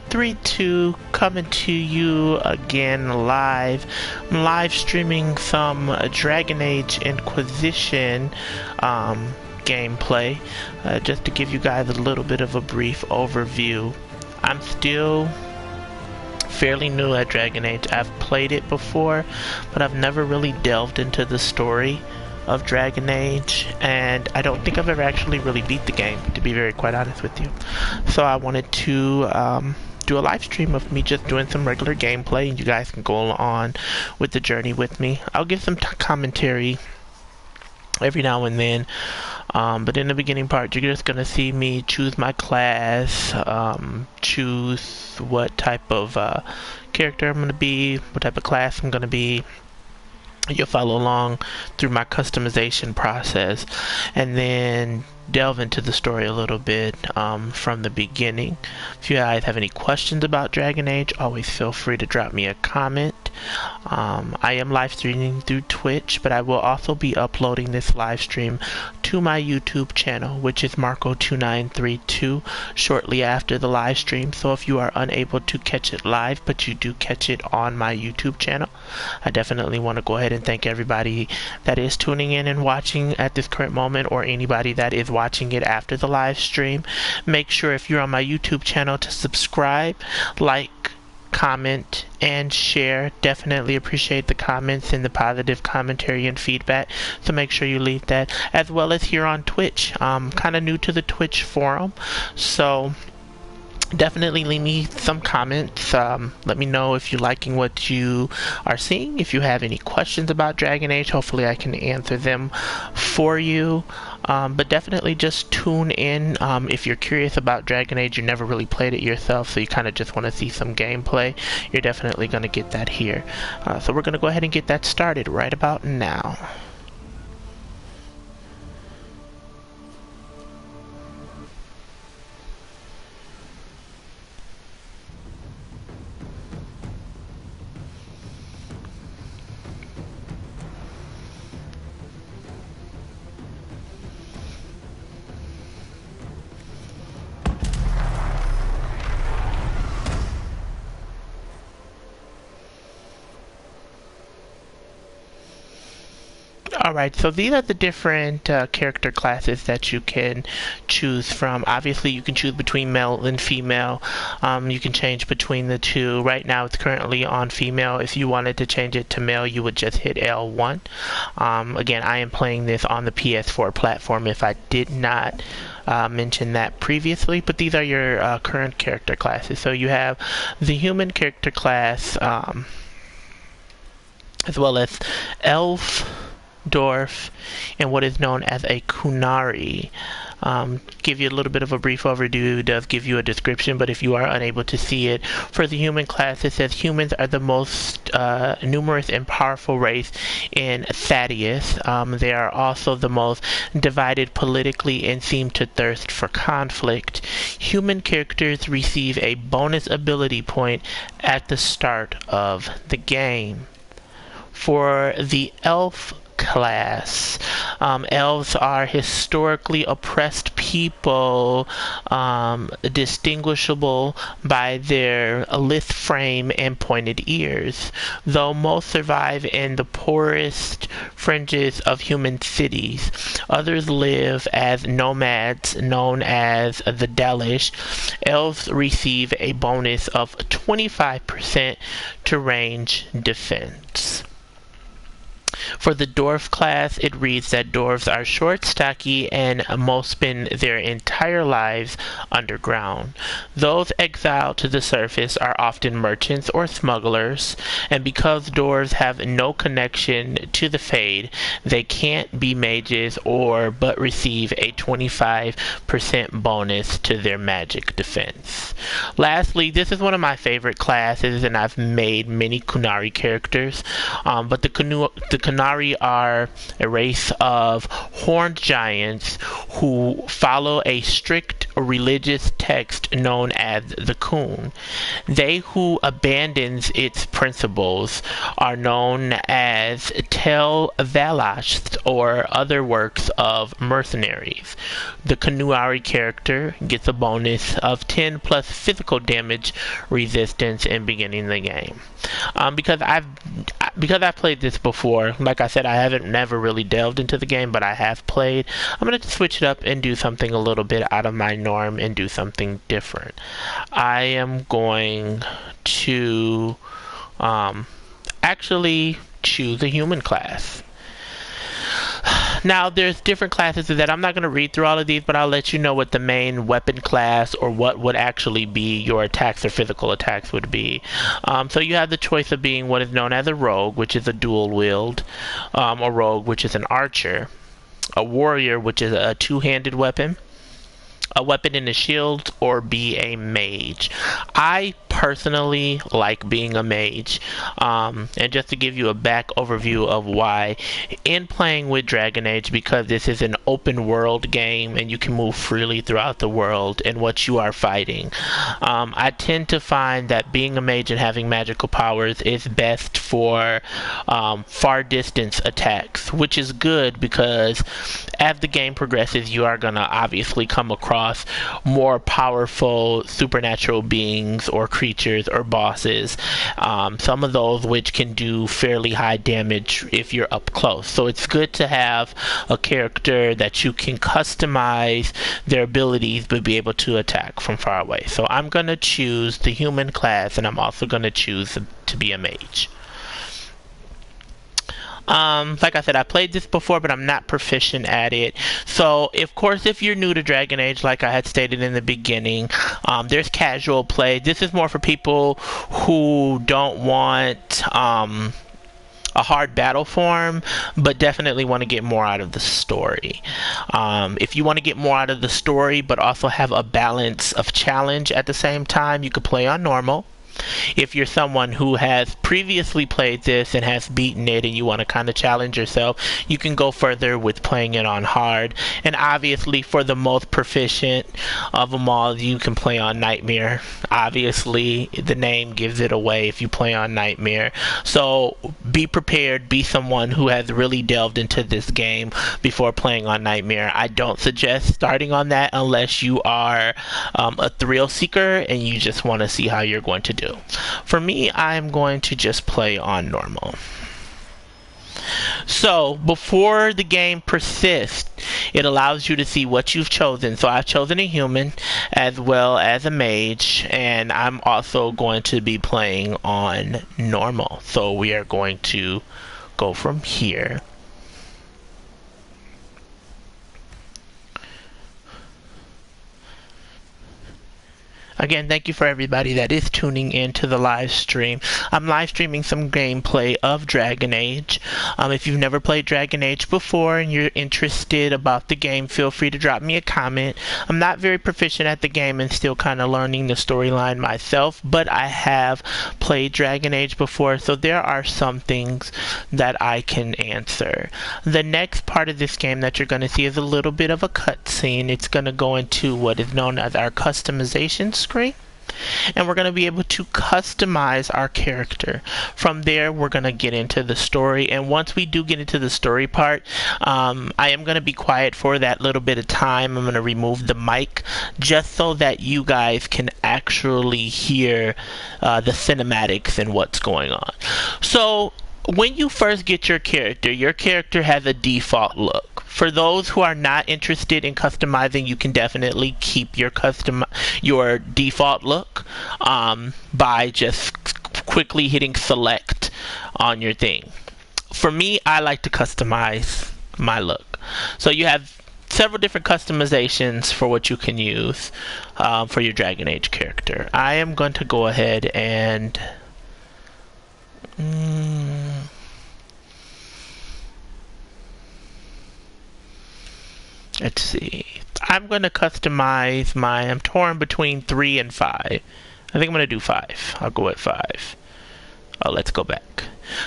2932 coming to you again live. I'm live streaming some Dragon Age Inquisition gameplay, just to give you guys a little bit of a brief overview. I'm still fairly new at Dragon Age. I've played it before, but I've never really delved into the story of Dragon Age, and I don't think I've ever actually really beat the game, to be very quite honest with you. So I wanted to do a live stream of me just doing some regular gameplay, and you guys can go on with the journey with me. I'll give some commentary every now and then, but in the beginning part you're just gonna see me choose my class, choose what type of character I'm gonna be, what type of class I'm gonna be. You'll follow along through my customization process, and then delve into the story a little bit from the beginning. If you guys have any questions about Dragon Age, always feel free to drop me a comment. I am live streaming through Twitch, but I will also be uploading this live stream to my YouTube channel, which is Marco2932, shortly after the live stream. So if you are unable to catch it live, but you do catch it on my YouTube channel, I definitely want to go ahead and thank everybody that is tuning in and watching at this current moment, or anybody that is watching it after the live stream. Make sure if you're on my YouTube channel to subscribe, like, comment, and share. Definitely appreciate the comments and the positive commentary and feedback, so make sure you leave that. As well as here on Twitch, I'm kind of new to the Twitch forum, so definitely leave me some comments. Let me know if you're liking what you are seeing. If you have any questions about Dragon Age, hopefully I can answer them for you. But definitely just tune in if you're curious about Dragon Age. You never really played it yourself, so you kind of just want to see some gameplay. You're definitely going to get that here. So we're going to go ahead and get that started right about now. Alright, so these are the different character classes that you can choose from. Obviously, you can choose between male and female. You can change between the two. Right now, it's currently on female. If you wanted to change it to male, you would just hit L1. Again, I am playing this on the PS4 platform, if I did not mention that previously, but these are your current character classes. So you have the human character class, as well as elf, dwarf, and what is known as a Kunari. Give you a little bit of a brief overview. It does give you a description, but if you are unable to see it, for the human class, it says humans are the most numerous and powerful race in Thaddeus. They are also the most divided politically and seem to thirst for conflict. Human characters receive a bonus ability point at the start of the game. For the elf class, elves are historically oppressed people, distinguishable by their lithe frame and pointed ears. Though most survive in the poorest fringes of human cities, others live as nomads known as the Delish. Elves receive a bonus of 25% to range defense. For the dwarf class, it reads that dwarves are short, stocky, and most spend their entire lives underground. Those exiled to the surface are often merchants or smugglers, and because dwarves have no connection to the Fade, they can't be mages but receive a 25% bonus to their magic defense. Lastly, this is one of my favorite classes, and I've made many Kunari characters, but the Kunari Qunari are a race of horned giants who follow a strict religious text known as the Qun. They who abandons its principles are known as Tel Valash or other works of mercenaries. The Qunari character gets a bonus of 10 plus physical damage resistance in beginning the game. Because I've played this before, like I said, I haven't never really delved into the game, but I have played. I'm going to switch it up and do something a little bit out of my norm and do something different. I am going to actually choose a human class. Now, there's different classes of that. I'm not going to read through all of these, but I'll let you know what the main weapon class or what would actually be your attacks or physical attacks would be. So you have the choice of being what is known as a rogue, which is a dual wield, a rogue, which is an archer, a warrior, which is a two-handed weapon, a weapon in a shield, or be a mage. I personally like being a mage, and just to give you a back overview of why, in playing with Dragon Age, because this is an open world game and you can move freely throughout the world and what you are fighting, I tend to find that being a mage and having magical powers is best for far distance attacks, which is good because as the game progresses you are going to obviously come across more powerful supernatural beings or creatures or bosses, some of those which can do fairly high damage if you're up close. So it's good to have a character that you can customize their abilities but be able to attack from far away. So I'm going to choose the human class, and I'm also going to choose to be a mage. Like I said, I played this before, but I'm not proficient at it. So, of course, if you're new to Dragon Age, like I had stated in the beginning, there's casual play. This is more for people who don't want a hard battle form, but definitely want to get more out of the story. If you want to get more out of the story, but also have a balance of challenge at the same time, you could play on normal. If you're someone who has previously played this and has beaten it and you want to kind of challenge yourself, you can go further with playing it on hard. And obviously, for the most proficient of them all, you can play on Nightmare. Obviously, the name gives it away if you play on Nightmare. So be prepared, be someone who has really delved into this game before playing on Nightmare. I don't suggest starting on that unless you are a thrill seeker and you just want to see how you're going to do. For me, I'm going to just play on normal. So, before the game persists, it allows you to see what you've chosen. So I've chosen a human as well as a mage, and I'm also going to be playing on normal. So we are going to go from here. Again, thank you for everybody that is tuning in to the live stream. I'm live streaming some gameplay of Dragon Age. If you've never played Dragon Age before and you're interested about the game, feel free to drop me a comment. I'm not very proficient at the game and still kind of learning the storyline myself, but I have played Dragon Age before, so there are some things that I can answer. The next part of this game that you're going to see is a little bit of a cutscene. It's going to go into what is known as our customization screen, and we're going to be able to customize our character. From there, we're going to get into the story, and once we do get into the story part, I am going to be quiet for that little bit of time. I'm going to remove the mic just so that you guys can actually hear the cinematics and what's going on. So when you first get your character has a default look. For those who are not interested in customizing, you can definitely keep your default look by just quickly hitting select on your thing. For me, I like to customize my look. So you have several different customizations for what you can use for your Dragon Age character. I am going to go ahead and let's see. I'm going to customize I'm torn between 3 and 5. I think I'm going to do 5. I'll go at 5. Oh, let's go back.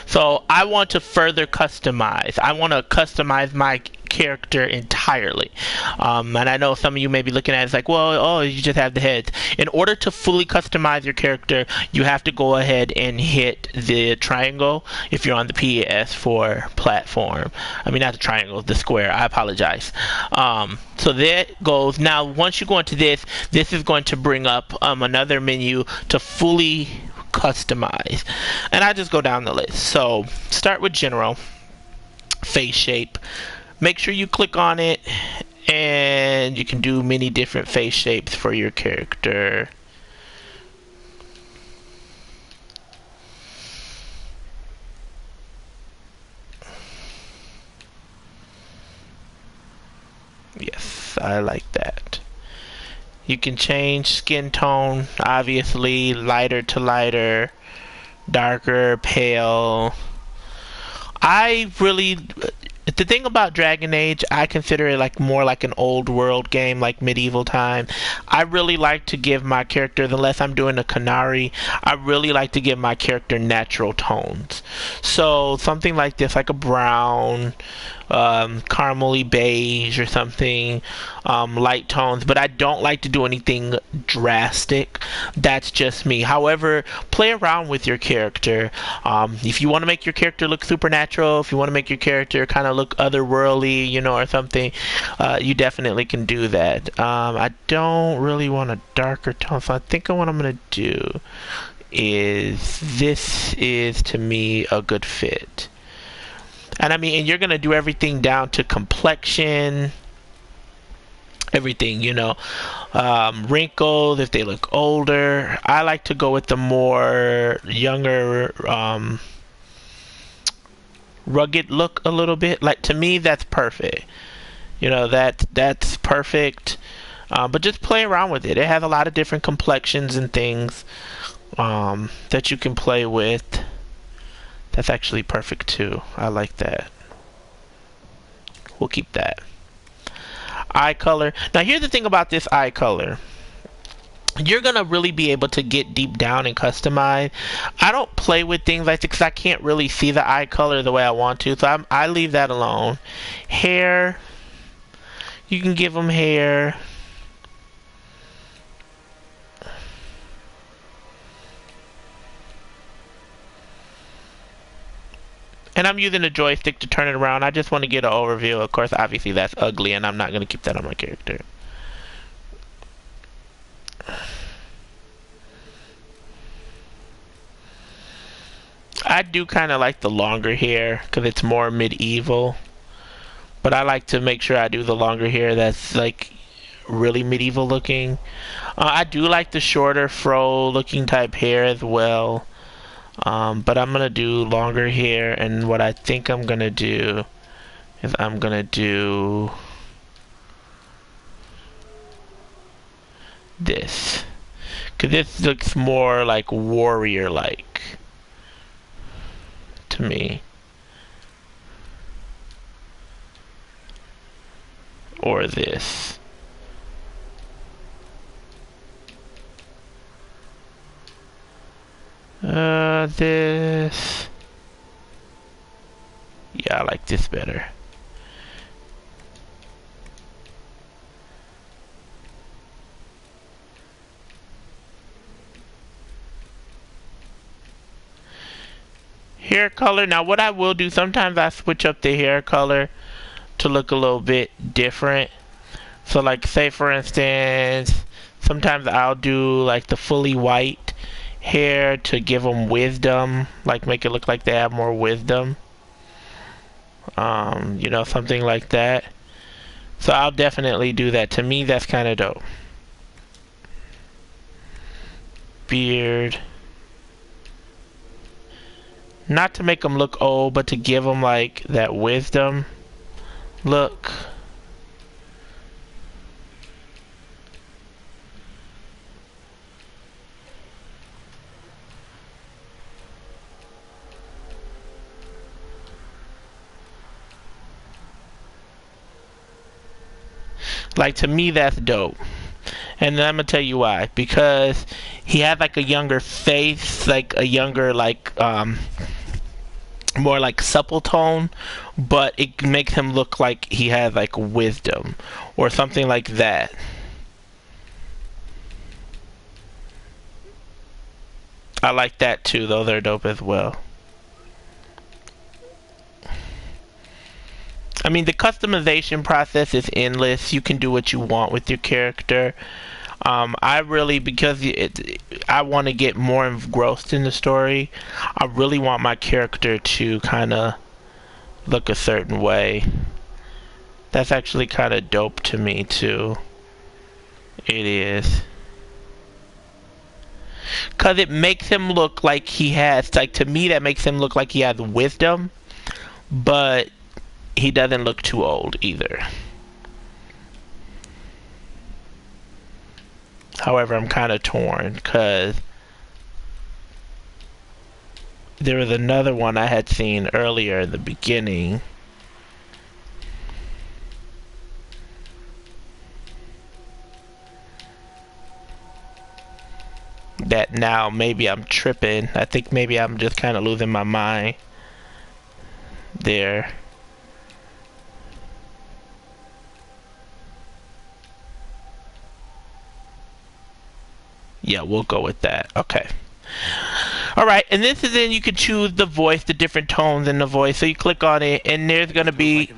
So I want to further customize. I want to customize my character entirely. And I know some of you may be looking at it as like, well, oh, you just have the heads. In order to fully customize your character, you have to go ahead and hit the triangle if you're on the PS4 platform. I mean, not the triangle, the square. I apologize. So there it goes. Now, once you go into this, this is going to bring up another menu to fully customize. And I just go down the list. So start with general, face shape. Make sure you click on it, and you can do many different face shapes for your character. Yes, I like that. You can change skin tone, obviously, lighter to lighter, darker, pale. The thing about Dragon Age, I consider it like more like an old world game, like medieval time. I really like to give my characters, unless I'm doing a Canary, I really like to give my character natural tones. So something like this, like a brown, caramely beige or something, light tones, but I don't like to do anything drastic. That's just me. However, play around with your character. If you want to make your character look supernatural, if you want to make your character kind of look otherworldly, you know, or something, you definitely can do that. I don't really want a darker tone, so I think what I'm going to do is, this is to me a good fit. And I mean, and you're going to do everything down to complexion, everything, you know, wrinkles, if they look older. I like to go with the more younger, rugged look a little bit. Like, to me, that's perfect. You know, that's perfect. But just play around with it. It has a lot of different complexions and things that you can play with. That's actually perfect too. I like that. We'll keep that. Eye color. Now here's the thing about this eye color. You're going to really be able to get deep down and customize. I don't play with things like this because I can't really see the eye color the way I want to. So I leave that alone. Hair. You can give them hair. And I'm using the joystick to turn it around. I just want to get an overview. Of course, obviously that's ugly, and I'm not going to keep that on my character. I do kind of like the longer hair because it's more medieval. But I like to make sure I do the longer hair that's like really medieval looking. I do like the shorter fro looking type hair as well. But I'm going to do longer hair, and what I think I'm going to do is I'm going to do this. Because this looks more like warrior-like to me. Or this. This. Yeah, I like this better. Hair color. Now what I will do, sometimes I switch up the hair color to look a little bit different. So like, say for instance, sometimes I'll do like the fully white hair to give them wisdom, like make it look like they have more wisdom. You know, something like that. So I'll definitely do that. To me, that's kind of dope. Beard. Not to make them look old, but to give them like that wisdom look. Like, to me, that's dope. And then I'm gonna tell you why. Because he had like a younger face, like a younger, like more like supple tone, but it makes him look like he has like wisdom or something like that. I like that too, though. They're dope as well. I mean, the customization process is endless. You can do what you want with your character. I really, because I want to get more engrossed in the story, I really want my character to kind of look a certain way. That's actually kind of dope to me, too. It is. Because it makes him look like he has, like, to me, that makes him look like he has wisdom, but he doesn't look too old either. However, I'm kind of torn because there was another one I had seen earlier in the beginning that now maybe I'm tripping. I think maybe I'm just kind of losing my mind there. Yeah, we'll go with that. Okay. Alright, and this is then you can choose the voice, the different tones in the voice. So you click on it, and there's going to be,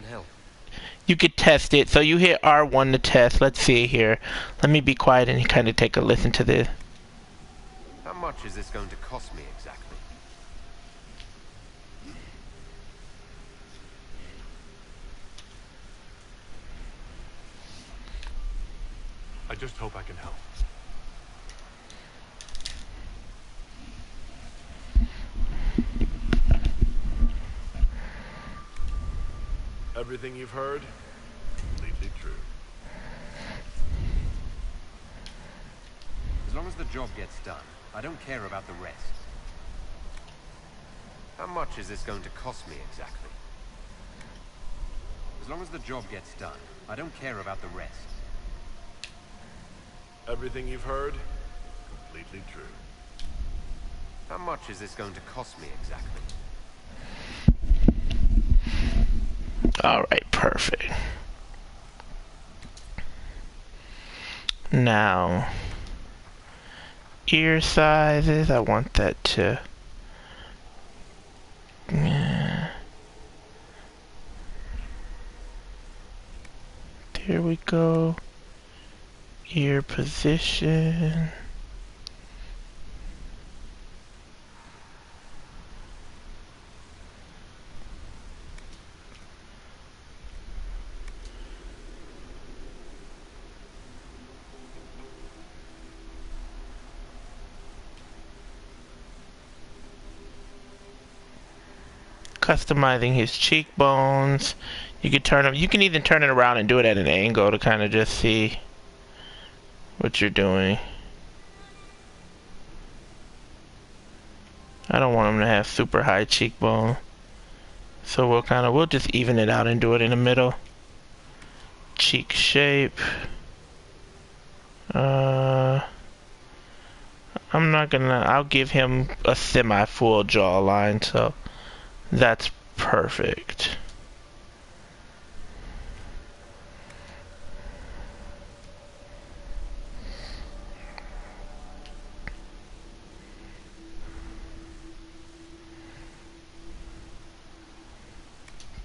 you could test it. So you hit R1 to test. Let's see here. Let me be quiet and kind of take a listen to this. How much is this going to cost me exactly? I just hope I can help. Everything you've heard, completely true. As long as the job gets done, I don't care about the rest. How much is this going to cost me exactly? As long as the job gets done, I don't care about the rest. Everything you've heard, completely true. How much is this going to cost me exactly? Alright, perfect. Now, ear sizes, I want that to... Yeah. There we go. Ear position. Customizing his cheekbones. You can turn them. You can even turn it around and do it at an angle to kind of just see what you're doing. I don't want him to have super high cheekbone, so we'll just even it out and do it in the middle. Cheek shape. I'm not gonna. I'll give him a semi-full jawline, so that's perfect.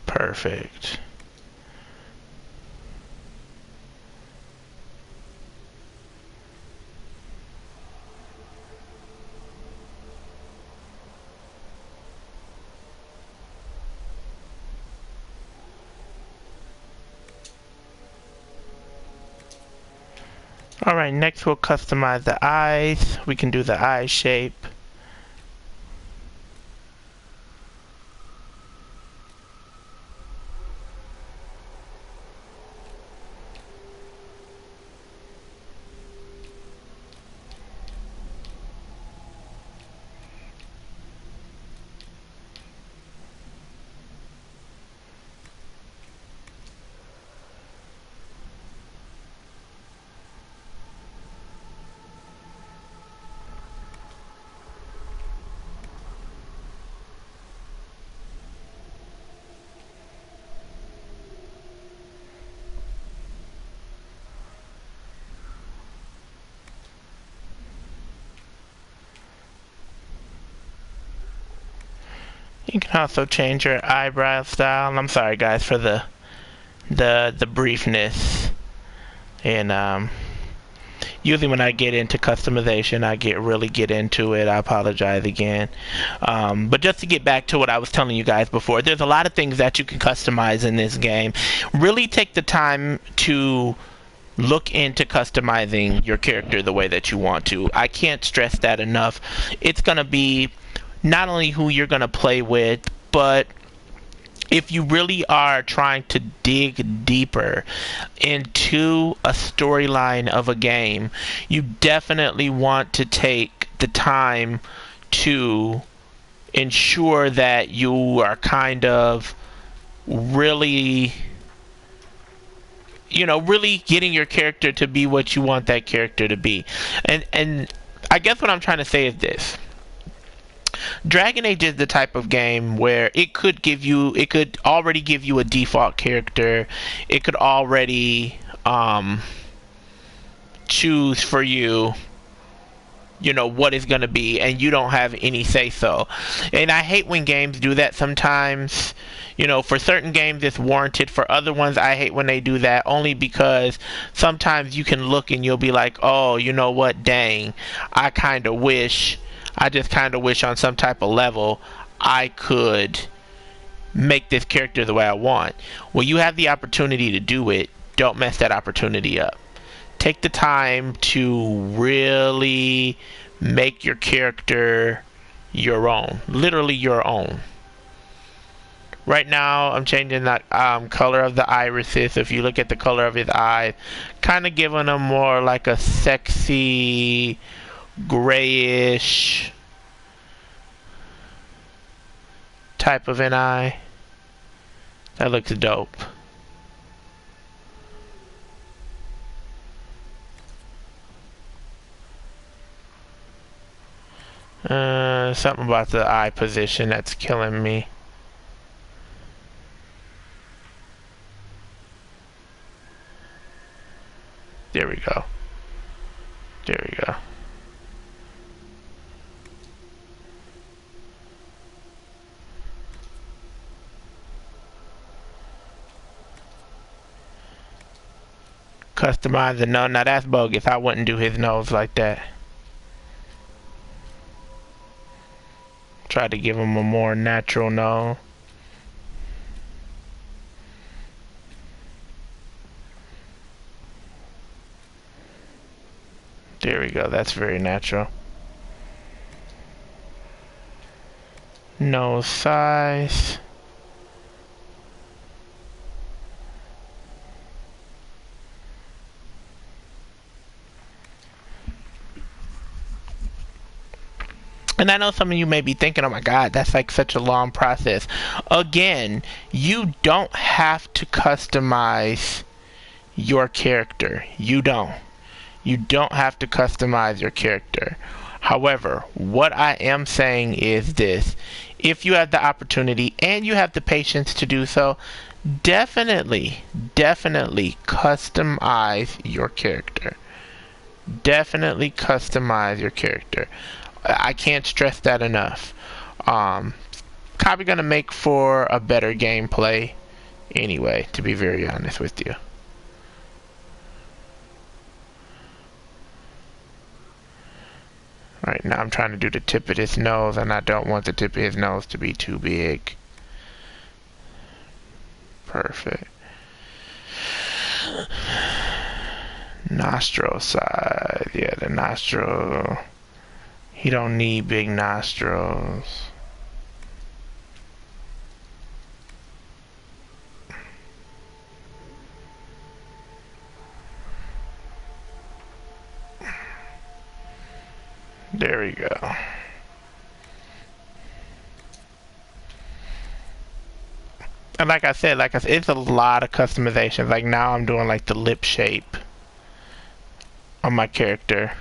Perfect. Alright, next we'll customize the eyes. We can do the eye shape. You can also change your eyebrow style. And I'm sorry guys for the briefness. And usually when I get into customization, I really get into it. I apologize again. But just to get back to what I was telling you guys before, there's a lot of things that you can customize in this game. Really take the time to look into customizing your character the way that you want to. I can't stress that enough. It's going to be not only who you're going to play with, but if you really are trying to dig deeper into a storyline of a game, you definitely want to take the time to ensure that you are kind of really, really getting your character to be what you want that character to be. And I guess what I'm trying to say is this. Dragon Age is the type of game where it could already give you a default character. It could already choose for you, what it's going to be, and you don't have any say so. And I hate when games do that sometimes. For certain games it's warranted. For other ones, I hate when they do that, only because sometimes you can look and you'll be like, oh, you know what, dang, I just kind of wish on some type of level I could make this character the way I want. Well, you have the opportunity to do it. Don't mess that opportunity up. Take the time to really make your character your own. Literally your own. Right now, I'm changing that color of the irises. If you look at the color of his eyes, kind of giving him more like a sexy grayish type of an eye. That looks dope. Something about the eye position that's killing me. There we go. There we go. Customize the nose. Now that's bogus. I wouldn't do his nose like that. Try to give him a more natural nose. There we go. That's very natural. Nose size. And I know some of you may be thinking, oh my god, that's like such a long process. Again, you don't have to customize your character. You don't. You don't have to customize your character. However, what I am saying is this. If you have the opportunity and you have the patience to do so, definitely customize your character. Definitely customize your character. I can't stress that enough. Probably gonna make for a better gameplay anyway, to be very honest with you. Right now I'm trying to do the tip of his nose, and I don't want the tip of his nose to be too big. Perfect. Nostril size. Yeah, the nostril. He don't need big nostrils. There we go. And like I said, it's a lot of customization. Like now I'm doing like the lip shape on my character.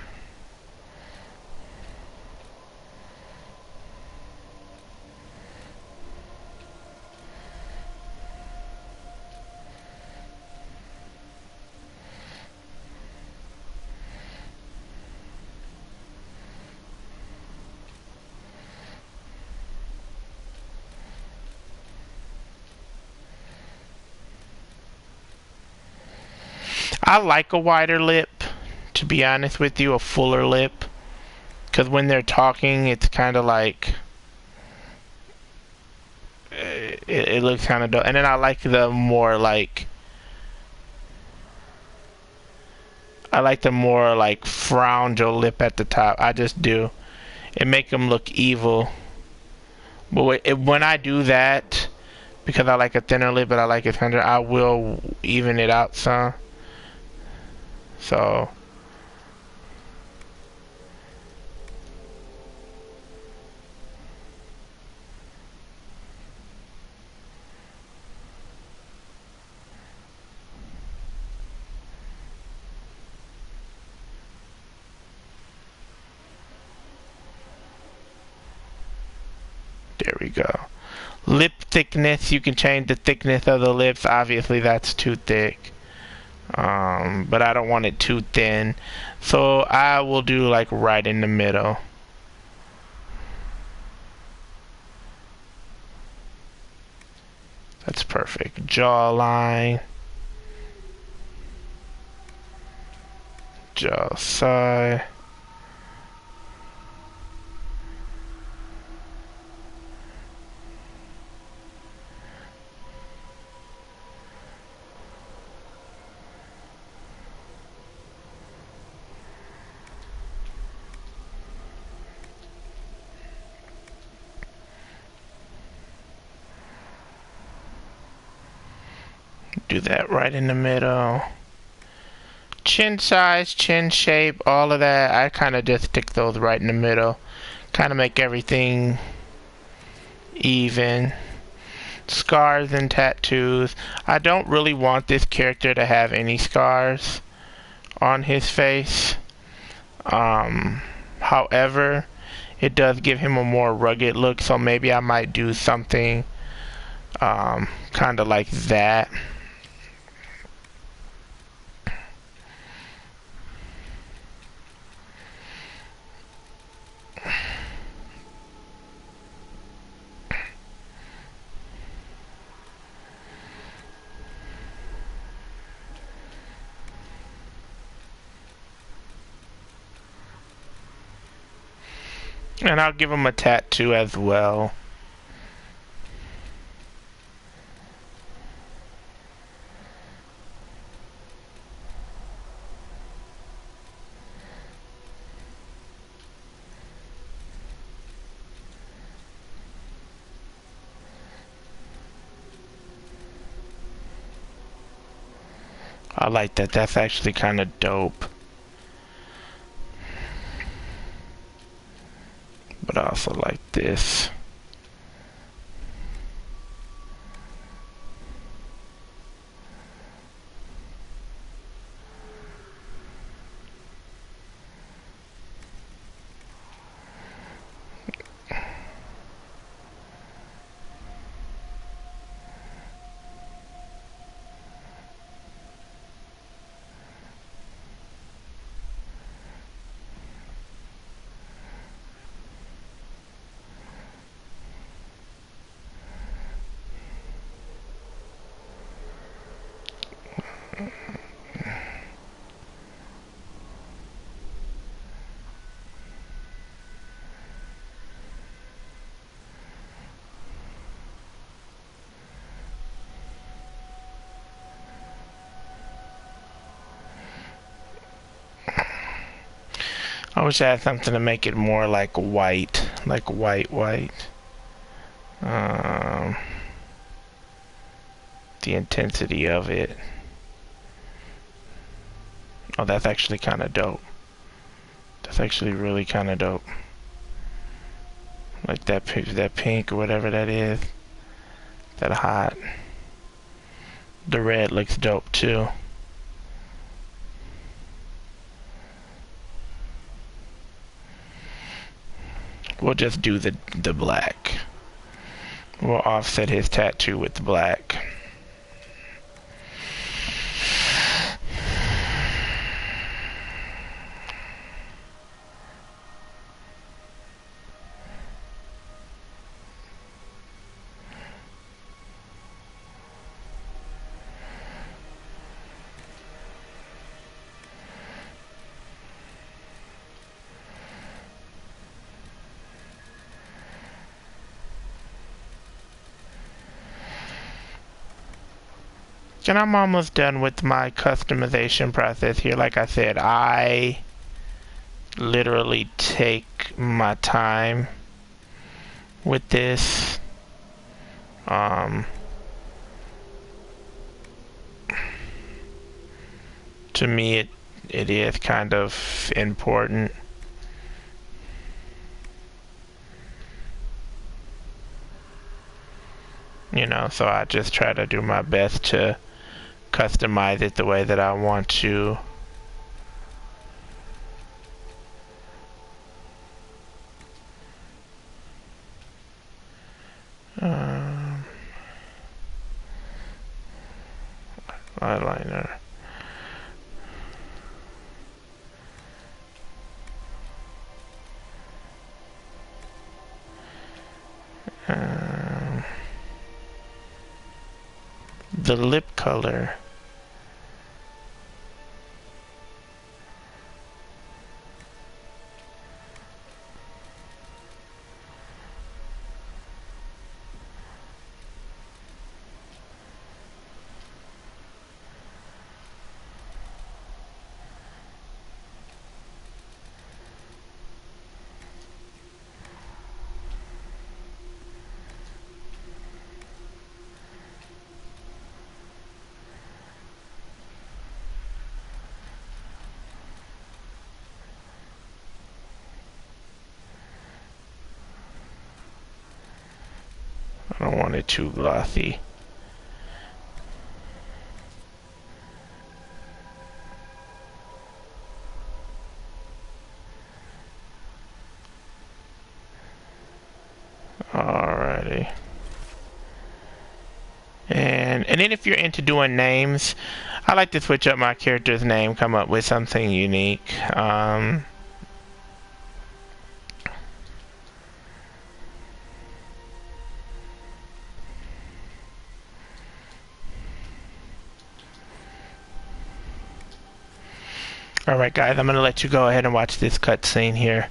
I like a wider lip, to be honest with you, a fuller lip. Because when they're talking, it's kind of like... It looks kind of dope. And then I like the more like... I like the more like frowned lip at the top. I just do. It make them look evil. But when I do that, because I like a thinner lip, but I like it thinner, I will even it out some. So... there we go. Lip thickness, you can change the thickness of the lips. Obviously that's too thick. But I don't want it too thin. So I will do like right in the middle. That's perfect. Jawline. Jaw side. Do that right in the middle. Chin size, chin shape, all of that, I kind of just stick those right in the middle. Kind of make everything even. Scars and tattoos. I don't really want this character to have any scars on his face. However, it does give him a more rugged look, so maybe I might do something kind of like that. And I'll give him a tattoo as well. I like that. That's actually kind of dope. But I also like this. I wish I had something to make it more like white. Like white. The intensity of it. Oh, that's actually kind of dope. That's actually really kind of dope. Like that pink or whatever that is. That hot. The red looks dope too. We'll just do the black. We'll offset his tattoo with the black. And I'm almost done with my customization process here. Like I said, I literally take my time with this. To me, it is kind of important. You know, so I just try to do my best to customize it the way that I want to. Eyeliner. The lip color. I don't want it too glossy. Alrighty. And then if you're into doing names, I like to switch up my character's name, come up with something unique. Alright guys, I'm going to let you go ahead and watch this cutscene here.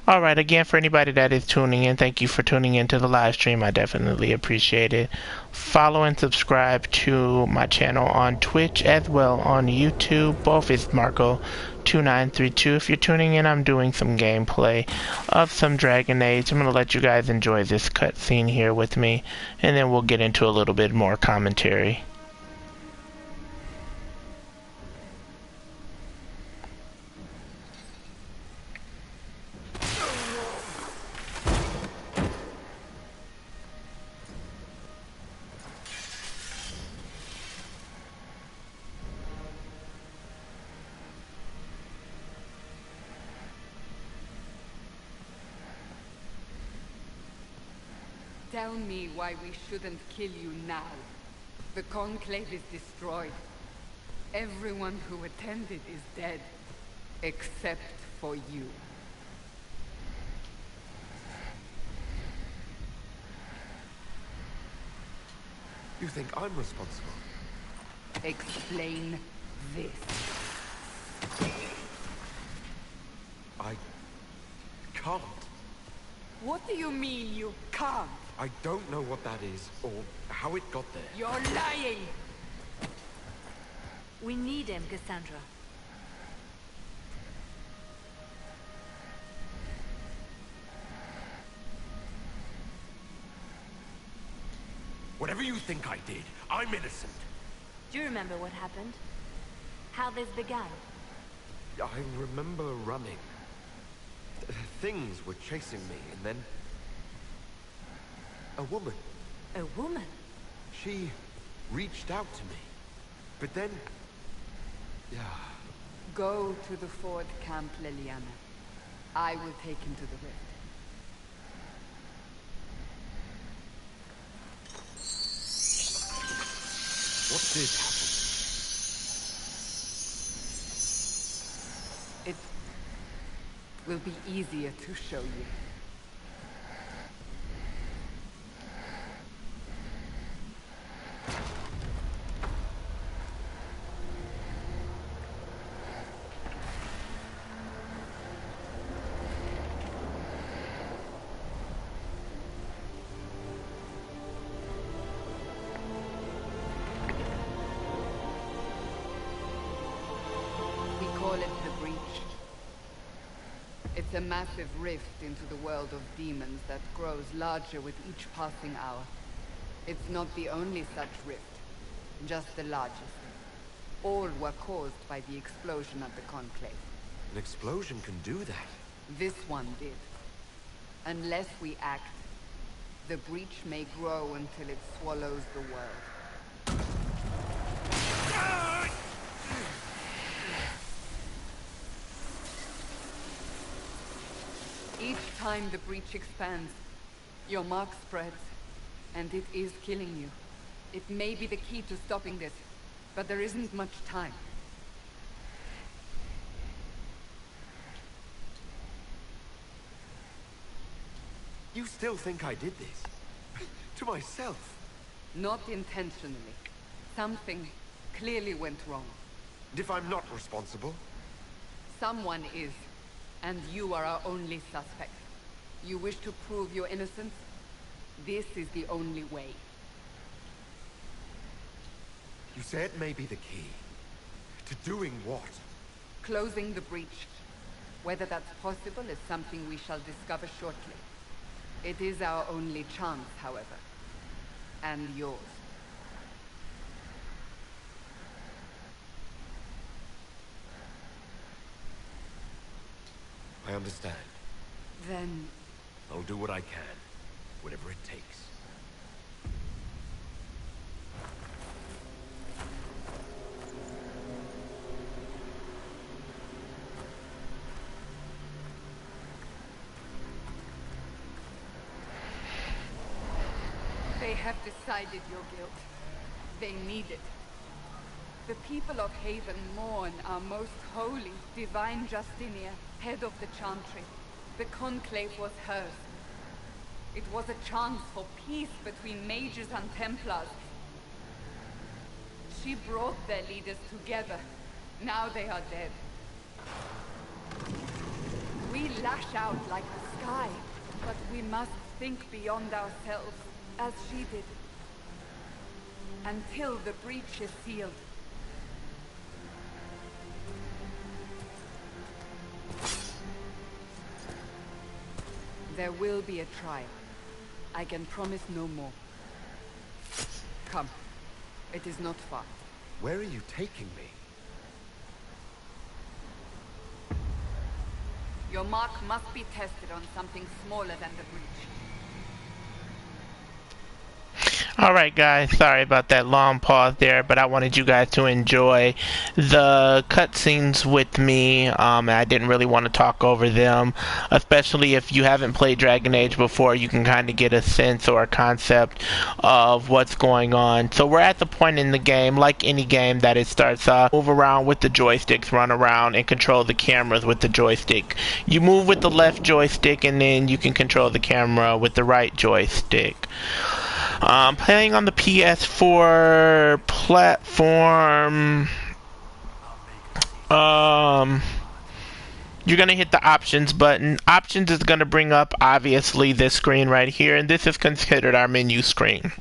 Alright, again, for anybody that is tuning in, thank you for tuning into the live stream. I definitely appreciate it. Follow and subscribe to my channel on Twitch as well on YouTube. Both is Marco2932. If you're tuning in, I'm doing some gameplay of some Dragon Age. I'm going to let you guys enjoy this cutscene here with me, and then we'll get into a little bit more commentary. Tell me why we shouldn't kill you now. The Conclave is destroyed. Everyone who attended is dead. Except for you. You think I'm responsible? Explain this. I can't. What do you mean you can't? I don't know what that is, or how it got there. You're lying! We need him, Cassandra. Whatever you think I did, I'm innocent. Do you remember what happened? How this began? I remember running. Things were chasing me, and then... a woman. A woman? She reached out to me. But then... yeah... Go to the Ford camp, Liliana. I will take him to the rift. What did happen? It will be easier to show you. We call it the Breach. It's a massive rift into the world of demons that grows larger with each passing hour. It's not the only such rift, just the largest. All were caused by the explosion of the Conclave. An explosion can do that. This one did. Unless we act, the Breach may grow until it swallows the world. Each time the Breach expands, your mark spreads, and it is killing you. It may be the key to stopping this, but there isn't much time. You still think I did this? To myself? Not intentionally. Something clearly went wrong. And if I'm not responsible? Someone is, and you are our only suspect. You wish to prove your innocence? This is the only way. You say it may be the key. To doing what? Closing the breach. Whether that's possible is something we shall discover shortly. It is our only chance, however. And yours. I understand. Then... I'll do what I can. Whatever it takes. They have decided your guilt. They need it. The people of Haven mourn our most holy, divine Justinia, head of the Chantry. The Conclave was hers. It was a chance for peace between mages and Templars. She brought their leaders together. Now they are dead. We lash out like the sky, but we must think beyond ourselves, as she did. Until the breach is sealed. There will be a trial. I can promise no more. Come. It is not far. Where are you taking me? Your mark must be tested on something smaller than the breach. Alright guys, sorry about that long pause there, but I wanted you guys to enjoy the cutscenes with me. I didn't really want to talk over them, especially if you haven't played Dragon Age before. You can kind of get a sense or a concept of what's going on. So we're at the point in the game, like any game, that it starts off, move around with the joysticks, run around and control the cameras with the joystick. You move with the left joystick and then you can control the camera with the right joystick. Playing on the PS4 platform, you're going to hit the options button. Options is going to bring up, obviously, this screen right here, and this is considered our menu screen.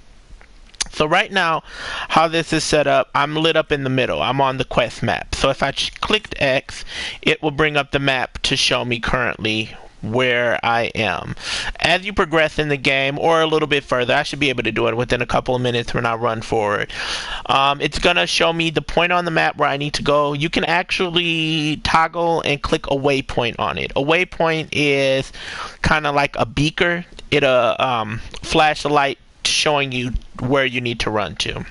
So right now, how this is set up, I'm lit up in the middle. I'm on the quest map. So if I clicked X, it will bring up the map to show me currently where I am. As you progress in the game, or a little bit further, I should be able to do it within a couple of minutes when I run forward. It's going to show me the point on the map where I need to go. You can actually toggle and click a waypoint on it. A waypoint is kind of like a beaker. It'll flash a light showing you where you need to run to.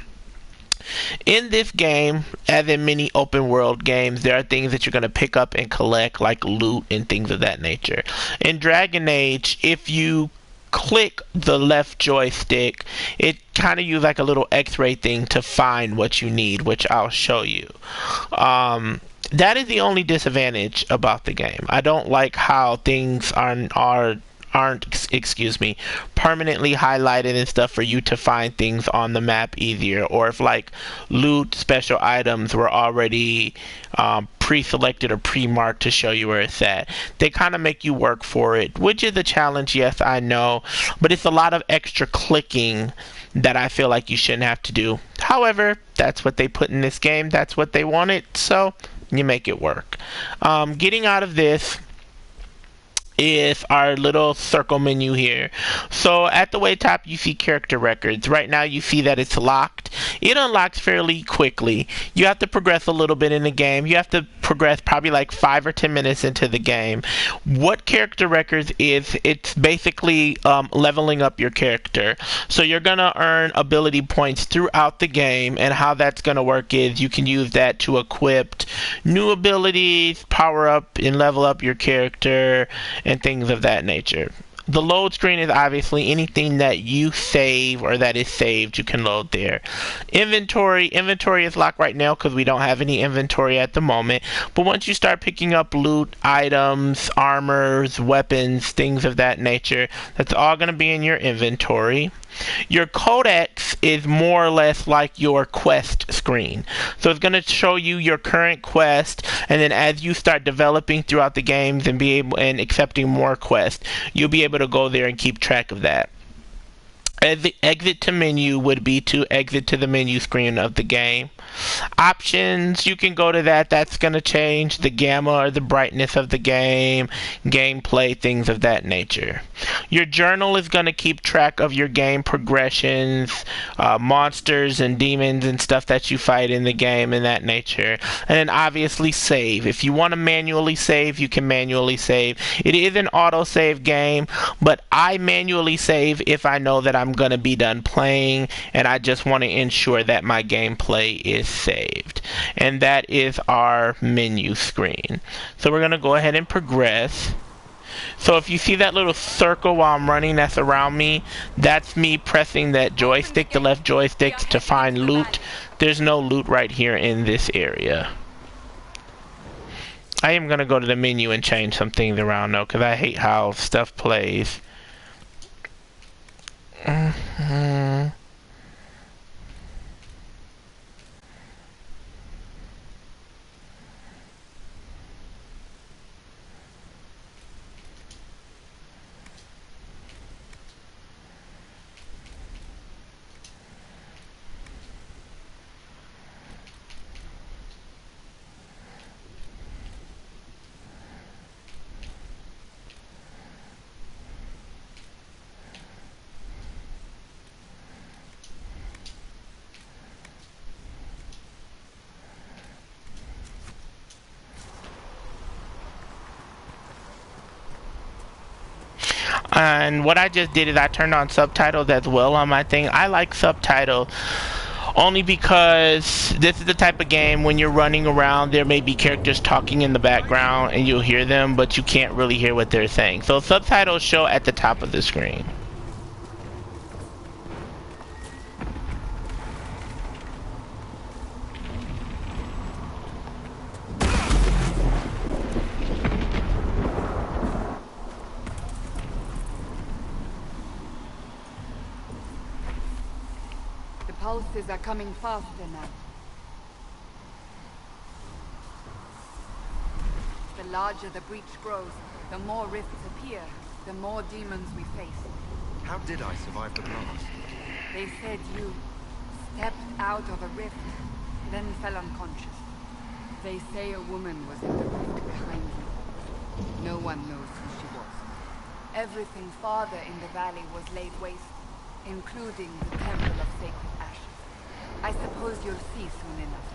In this game, as in many open world games, there are things that you're going to pick up and collect, like loot and things of that nature. In Dragon Age, if you click the left joystick, it kind of uses like a little x-ray thing to find what you need, which I'll show you. That is the only disadvantage about the game. I don't like how things aren't permanently highlighted and stuff for you to find things on the map easier, or if like loot special items were already pre-selected or pre-marked to show you where it's at. They kind of make you work for it, which is a challenge, yes, I know, but it's a lot of extra clicking that I feel like you shouldn't have to do. However, that's what they put in this game, that's what they wanted, so you make it work. Getting out of this is our little circle menu here. So at the way top you see character records. Right now you see that it's locked. It unlocks fairly quickly. You have to progress a little bit in the game. You have to progress probably like 5 or 10 minutes into the game. What character records is, it's basically leveling up your character. So you're gonna earn ability points throughout the game, and how that's gonna work is you can use that to equip new abilities, power up and level up your character, and things of that nature. The load screen is obviously anything that you save or that is saved, you can load there. Inventory is locked right now because we don't have any inventory at the moment. But once you start picking up loot, items, armors, weapons, things of that nature, that's all going to be in your inventory. Your codex is more or less like your quest screen. So it's going to show you your current quest, and then as you start developing throughout the games and accepting more quests, you'll be able to go there and keep track of that. Exit to menu would be to exit to the menu screen of the game. Options, you can go to that. That's going to change the gamma or the brightness of the game, gameplay, things of that nature. Your journal is going to keep track of your game progressions, monsters and demons and stuff that you fight in the game and that nature. And then obviously save. If you want to manually save, you can manually save. It is an autosave game, but I manually save if I know that I'm going to be done playing and I just want to ensure that my gameplay is saved. And that is our menu screen. So we're going to go ahead and progress. So if you see that little circle while I'm running that's around me, that's me pressing that joystick, the left joystick, to find loot. There's no loot right here in this area. I am going to go to the menu and change some things around though, because I hate how stuff plays. And what I just did is I turned on subtitles as well on my thing. I like subtitles only because this is the type of game when you're running around, there may be characters talking in the background and you'll hear them, but you can't really hear what they're saying. So subtitles show at the top of the screen. Pulses are coming faster now. The larger the breach grows, the more rifts appear, the more demons we face. How did I survive the blast? They said you stepped out of a rift, then fell unconscious. They say a woman was in the rift behind you. No one knows who she was. Everything farther in the valley was laid waste, including the Temple of Sacred Ashes. I suppose you'll see soon enough.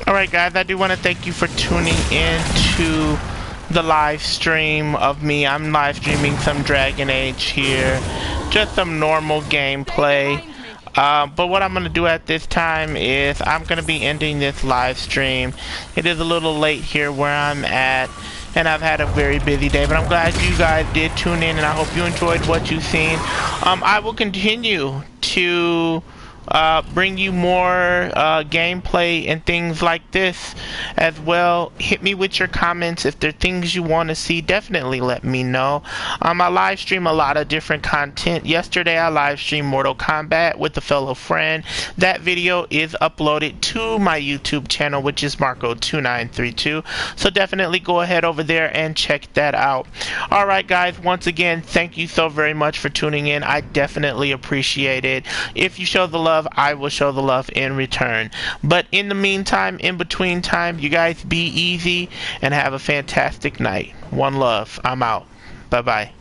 Alright guys, I do want to thank you for tuning in to the live stream of me. I'm live streaming some Dragon Age here. Just some normal gameplay. But what I'm going to do at this time is I'm going to be ending this live stream. It is a little late here where I'm at, and I've had a very busy day, but I'm glad you guys did tune in, and I hope you enjoyed what you've seen. I will continue to bring you more gameplay and things like this as well. Hit me with your comments if there are things you want to see. Definitely let me know. I live stream a lot of different content. Yesterday I live streamed Mortal Kombat with a fellow friend. That video is uploaded to my YouTube channel, which is Marco2932, so definitely go ahead over there and check that out. Alright guys, once again, thank you so very much for tuning in. I definitely appreciate it. If you show the love, I will show the love in return. But in the meantime, in between time, you guys be easy and have a fantastic night. One love. I'm out. Bye bye.